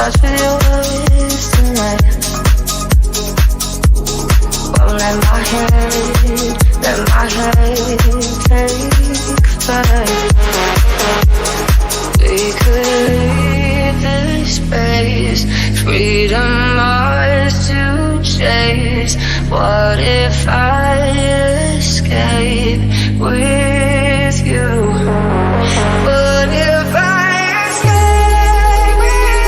starts with your words tonight. Won't let my head take flight. We could leave this space, freedom ours to chase. What if I escape with you? What if I escape with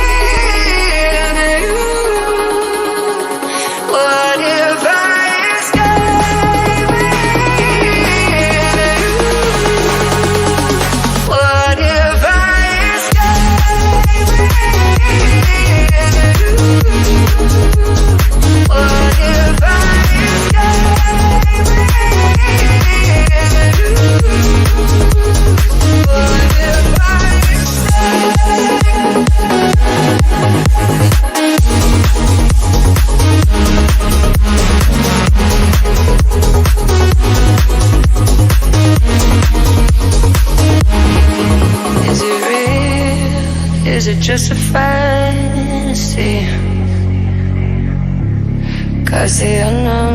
you? What if I escape with you? What if I escape with you? What if I Is it real? Is it just a fantasy? 'Cause the unknown